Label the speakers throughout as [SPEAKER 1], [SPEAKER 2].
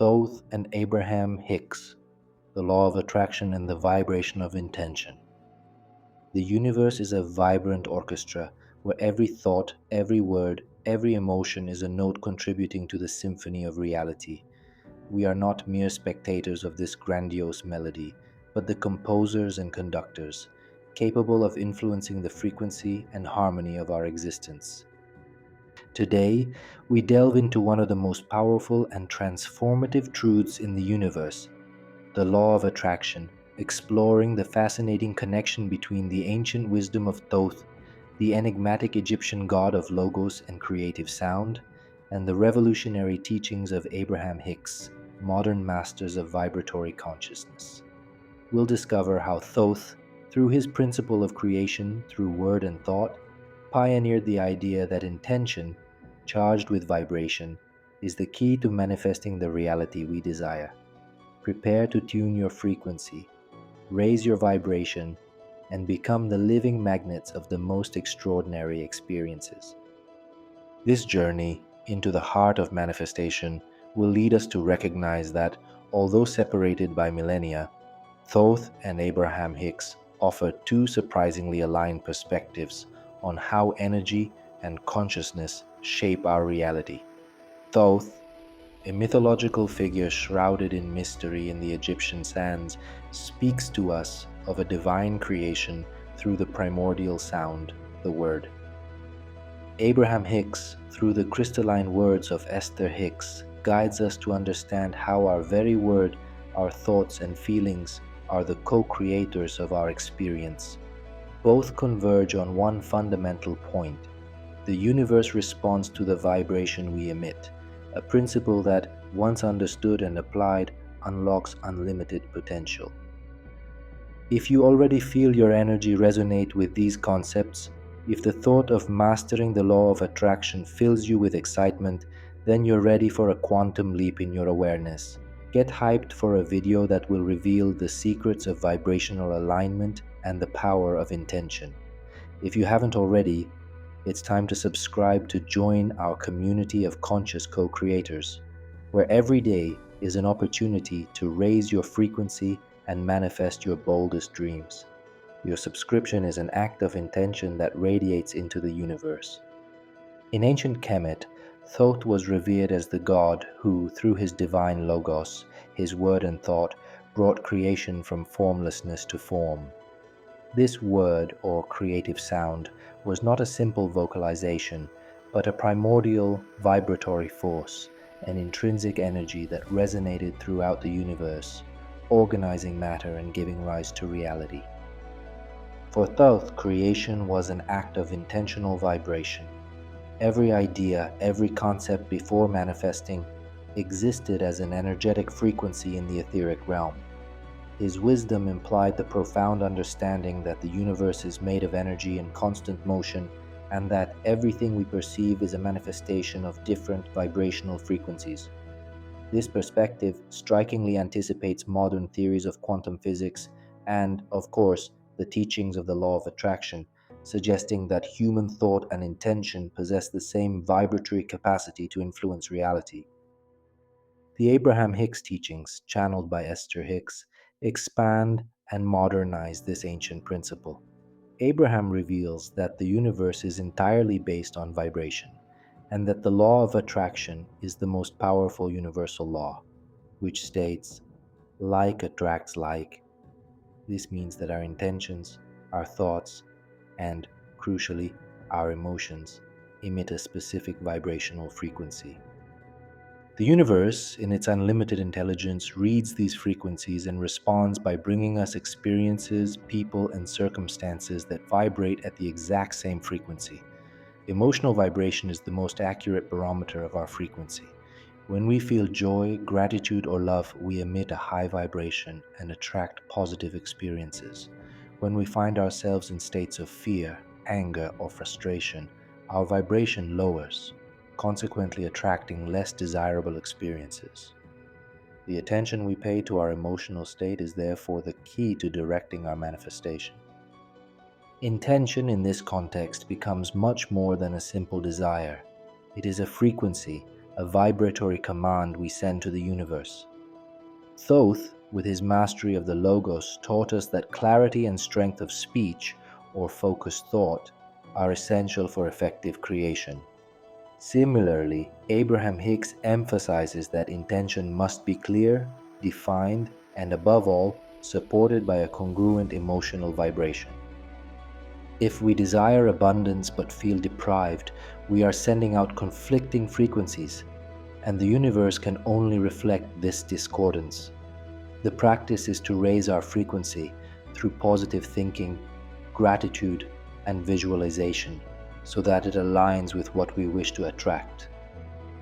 [SPEAKER 1] Thoth and Abraham-Hicks, The Law of Attraction and the Vibration of Intention. The universe is a vibrant orchestra where every thought, every word, every emotion is a note contributing to the symphony of reality. We are not mere spectators of this grandiose melody, but the composers and conductors, capable of influencing the frequency and harmony of our existence. Today, we delve into one of the most powerful and transformative truths in the universe, the law of attraction, exploring the fascinating connection between the ancient wisdom of Thoth, the enigmatic Egyptian god of logos and creative sound, and the revolutionary teachings of Abraham-Hicks, modern masters of vibratory consciousness. We'll discover how Thoth, through his principle of creation through word and thought, pioneered the idea that intention, charged with vibration, is the key to manifesting the reality we desire. Prepare to tune your frequency, raise your vibration, and become the living magnets of the most extraordinary experiences. This journey into the heart of manifestation will lead us to recognize that, although separated by millennia, Thoth and Abraham-Hicks offer two surprisingly aligned perspectives on how energy and consciousness shape our reality. Thoth, a mythological figure shrouded in mystery in the Egyptian sands, speaks to us of a divine creation through the primordial sound, the word. Abraham-Hicks, through the crystalline words of Esther Hicks, guides us to understand how our very word, our thoughts and feelings are the co-creators of our experience. Both converge on one fundamental point. The universe responds to the vibration we emit, a principle that, once understood and applied, unlocks unlimited potential. If you already feel your energy resonate with these concepts, if the thought of mastering the law of attraction fills you with excitement, then you're ready for a quantum leap in your awareness. Get hyped for a video that will reveal the secrets of vibrational alignment and the power of intention. If you haven't already, it's time to subscribe to join our community of conscious co-creators, where every day is an opportunity to raise your frequency and manifest your boldest dreams. Your subscription is an act of intention that radiates into the universe. In ancient Kemet, Thoth was revered as the god who, through his divine logos, his word and thought, brought creation from formlessness to form. This word, or creative sound, was not a simple vocalization, but a primordial vibratory force, an intrinsic energy that resonated throughout the universe, organizing matter and giving rise to reality. For Thoth, creation was an act of intentional vibration. Every idea, every concept before manifesting, existed as an energetic frequency in the etheric realm. His wisdom implied the profound understanding that the universe is made of energy in constant motion, and that everything we perceive is a manifestation of different vibrational frequencies. This perspective strikingly anticipates modern theories of quantum physics and, of course, the teachings of the law of attraction, suggesting that human thought and intention possess the same vibratory capacity to influence reality. The Abraham-Hicks teachings, channeled by Esther Hicks, expand and modernize this ancient principle. Abraham reveals that the universe is entirely based on vibration, and that the law of attraction is the most powerful universal law, which states, like attracts like. This means that our intentions, our thoughts, and, crucially, our emotions emit a specific vibrational frequency. The universe, in its unlimited intelligence, reads these frequencies and responds by bringing us experiences, people, and circumstances that vibrate at the exact same frequency. Emotional vibration is the most accurate barometer of our frequency. When we feel joy, gratitude, or love, we emit a high vibration and attract positive experiences. When we find ourselves in states of fear, anger, or frustration, our vibration lowers, consequently attracting less desirable experiences. The attention we pay to our emotional state is therefore the key to directing our manifestation. Intention in this context becomes much more than a simple desire. It is a frequency, a vibratory command we send to the universe. Thoth, with his mastery of the Logos, taught us that clarity and strength of speech, or focused thought, are essential for effective creation. Similarly, Abraham Hicks emphasizes that intention must be clear, defined, and above all, supported by a congruent emotional vibration. If we desire abundance but feel deprived, we are sending out conflicting frequencies, and the universe can only reflect this discordance. The practice is to raise our frequency through positive thinking, gratitude, and visualization so that it aligns with what we wish to attract.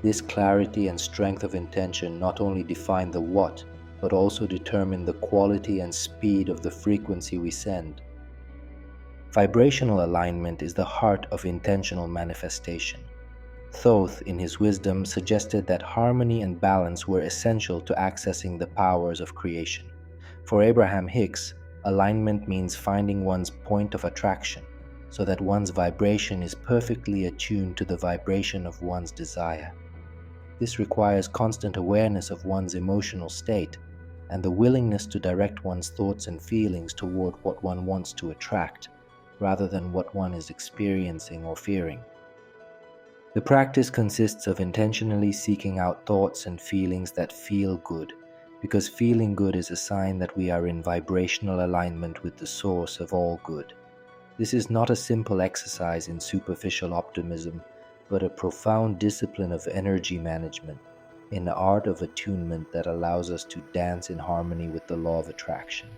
[SPEAKER 1] This clarity and strength of intention not only define the what, but also determine the quality and speed of the frequency we send. Vibrational alignment is the heart of intentional manifestation. Thoth, in his wisdom, suggested that harmony and balance were essential to accessing the powers of creation. For Abraham Hicks, alignment means finding one's point of attraction, so that one's vibration is perfectly attuned to the vibration of one's desire. This requires constant awareness of one's emotional state and the willingness to direct one's thoughts and feelings toward what one wants to attract, rather than what one is experiencing or fearing. The practice consists of intentionally seeking out thoughts and feelings that feel good, because feeling good is a sign that we are in vibrational alignment with the source of all good. This is not a simple exercise in superficial optimism, but a profound discipline of energy management, an art of attunement that allows us to dance in harmony with the law of attraction.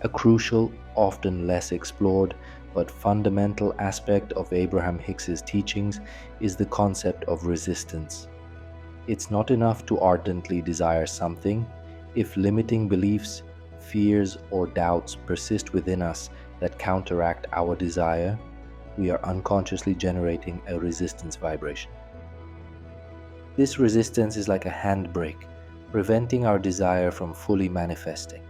[SPEAKER 1] A crucial, often less explored, but fundamental aspect of Abraham Hicks's teachings is the concept of resistance. It's not enough to ardently desire something. If limiting beliefs, fears, or doubts persist within us that counteract our desire, we are unconsciously generating a resistance vibration. This resistance is like a handbrake, preventing our desire from fully manifesting.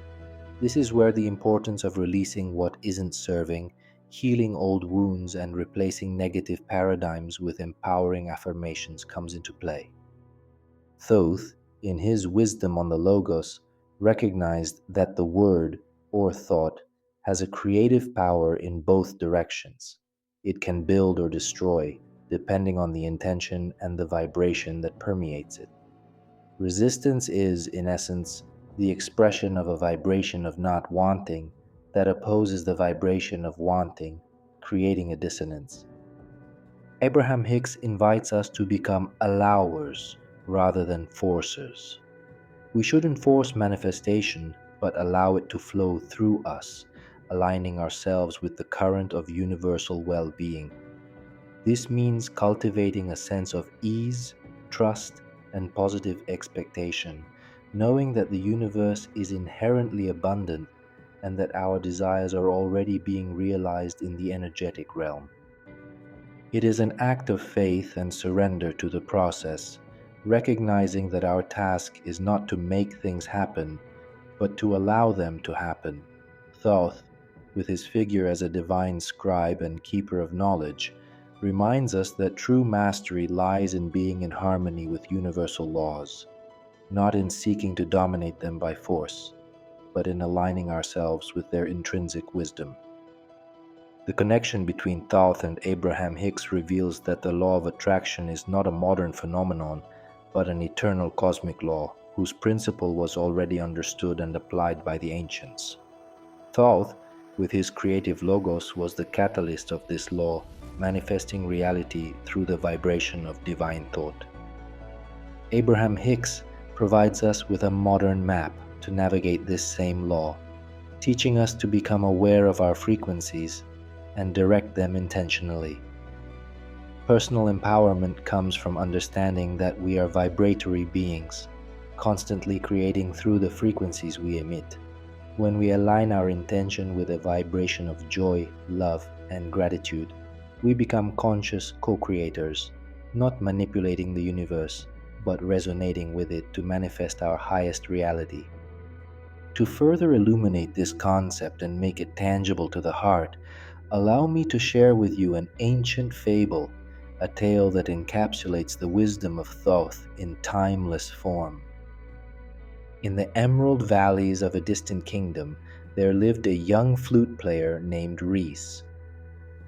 [SPEAKER 1] This is where the importance of releasing what isn't serving, healing old wounds, and replacing negative paradigms with empowering affirmations comes into play. Thoth, in his wisdom on the Logos, recognized that the word, or thought, has a creative power in both directions. It can build or destroy, depending on the intention and the vibration that permeates it. Resistance is, in essence, the expression of a vibration of not wanting that opposes the vibration of wanting, creating a dissonance. Abraham Hicks invites us to become allowers rather than forcers. We shouldn't force manifestation, but allow it to flow through us, aligning ourselves with the current of universal well-being. This means cultivating a sense of ease, trust, and positive expectation, knowing that the universe is inherently abundant and that our desires are already being realized in the energetic realm. It is an act of faith and surrender to the process, recognizing that our task is not to make things happen, but to allow them to happen. Thoth, with his figure as a divine scribe and keeper of knowledge, reminds us that true mastery lies in being in harmony with universal laws, not in seeking to dominate them by force, but in aligning ourselves with their intrinsic wisdom. The connection between Thoth and Abraham Hicks reveals that the law of attraction is not a modern phenomenon, but an eternal cosmic law whose principle was already understood and applied by the ancients. Thoth, with his creative logos, was the catalyst of this law, manifesting reality through the vibration of divine thought. Abraham Hicks provides us with a modern map to navigate this same law, teaching us to become aware of our frequencies and direct them intentionally. Personal empowerment comes from understanding that we are vibratory beings, constantly creating through the frequencies we emit. When we align our intention with a vibration of joy, love, and gratitude, we become conscious co-creators, not manipulating the universe, but resonating with it to manifest our highest reality. To further illuminate this concept and make it tangible to the heart, allow me to share with you an ancient fable, a tale that encapsulates the wisdom of Thoth in timeless form. In the emerald valleys of a distant kingdom, there lived a young flute player named Rhys.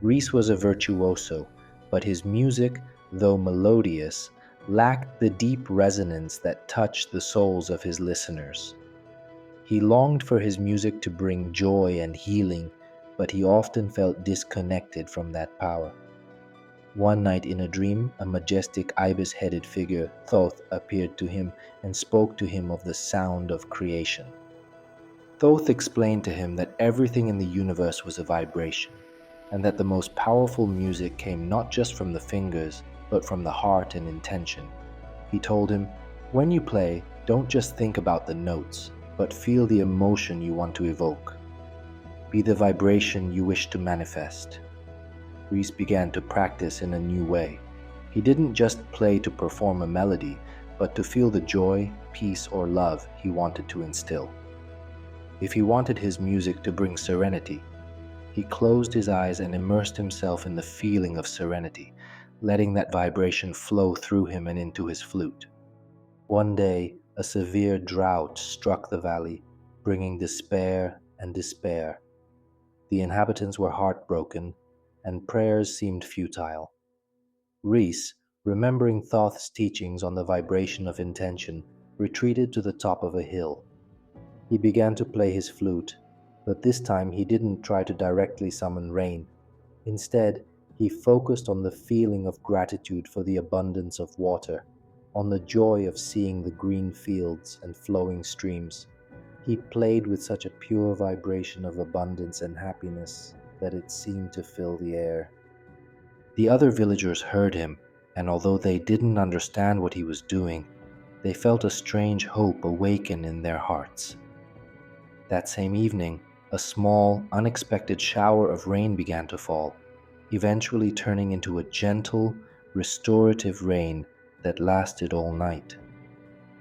[SPEAKER 1] Rhys was a virtuoso, but his music, though melodious, lacked the deep resonance that touched the souls of his listeners. He longed for his music to bring joy and healing, but he often felt disconnected from that power. One night in a dream, a majestic ibis-headed figure, Thoth, appeared to him and spoke to him of the sound of creation. Thoth explained to him that everything in the universe was a vibration, and that the most powerful music came not just from the fingers, but from the heart and intention. He told him, "When you play, don't just think about the notes, but feel the emotion you want to evoke. Be the vibration you wish to manifest." Rhys began to practice in a new way. He didn't just play to perform a melody, but to feel the joy, peace, or love he wanted to instill. If he wanted his music to bring serenity, he closed his eyes and immersed himself in the feeling of serenity, letting that vibration flow through him and into his flute. One day, a severe drought struck the valley, bringing despair and despair. The inhabitants were heartbroken, and prayers seemed futile. Rhys, remembering Thoth's teachings on the vibration of intention, retreated to the top of a hill. He began to play his flute, but this time he didn't try to directly summon rain. Instead, he focused on the feeling of gratitude for the abundance of water, on the joy of seeing the green fields and flowing streams. He played with such a pure vibration of abundance and happiness that it seemed to fill the air. The other villagers heard him, and although they didn't understand what he was doing, they felt a strange hope awaken in their hearts. That same evening, a small, unexpected shower of rain began to fall, eventually turning into a gentle, restorative rain that lasted all night.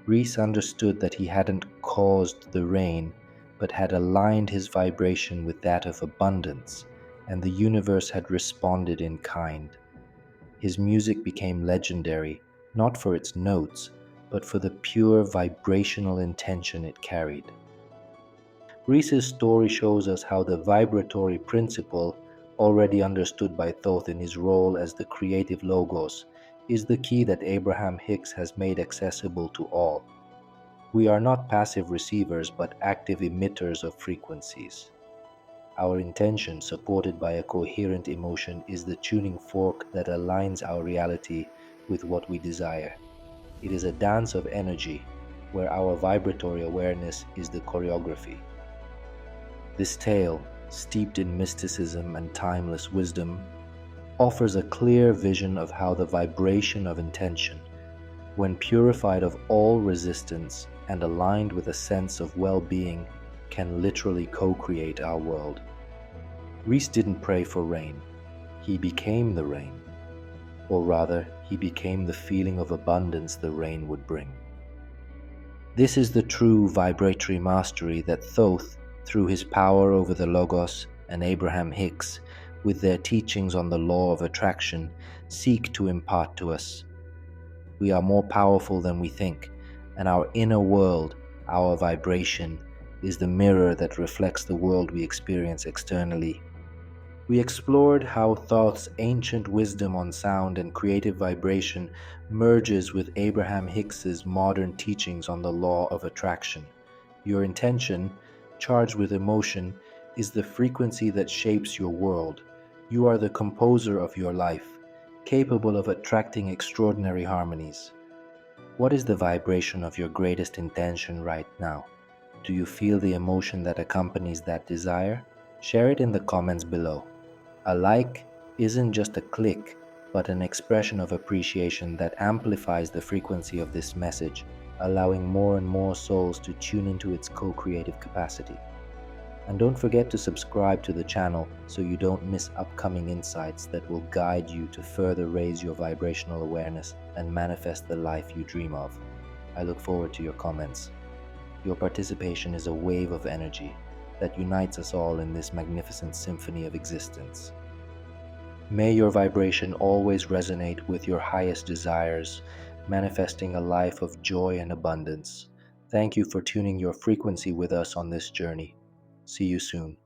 [SPEAKER 1] Rhys understood that he hadn't caused the rain, but had aligned his vibration with that of abundance, and the universe had responded in kind. His music became legendary, not for its notes, but for the pure vibrational intention it carried. Rhys's story shows us how the vibratory principle, already understood by Thoth in his role as the creative logos, is the key that Abraham-Hicks has made accessible to all. We are not passive receivers but active emitters of frequencies. Our intention, supported by a coherent emotion, is the tuning fork that aligns our reality with what we desire. It is a dance of energy, where our vibratory awareness is the choreography. This tale, steeped in mysticism and timeless wisdom, offers a clear vision of how the vibration of intention, when purified of all resistance and aligned with a sense of well-being, can literally co-create our world. Rhys didn't pray for rain, he became the rain. Or rather, he became the feeling of abundance the rain would bring. This is the true vibratory mastery that Thoth, through his power over the Logos, and Abraham-Hicks, with their teachings on the law of attraction, seek to impart to us. We are more powerful than we think, and our inner world, our vibration, is the mirror that reflects the world we experience externally. We explored how Thoth's ancient wisdom on sound and creative vibration merges with Abraham-Hicks's modern teachings on the law of attraction. Your intention, charged with emotion, is the frequency that shapes your world. You are the composer of your life, capable of attracting extraordinary harmonies. What is the vibration of your greatest intention right now? Do you feel the emotion that accompanies that desire? Share it in the comments below. A like isn't just a click, but an expression of appreciation that amplifies the frequency of this message, allowing more and more souls to tune into its co-creative capacity. And don't forget to subscribe to the channel so you don't miss upcoming insights that will guide you to further raise your vibrational awareness and manifest the life you dream of. I look forward to your comments. Your participation is a wave of energy that unites us all in this magnificent symphony of existence. May your vibration always resonate with your highest desires, manifesting a life of joy and abundance. Thank you for tuning your frequency with us on this journey. See you soon.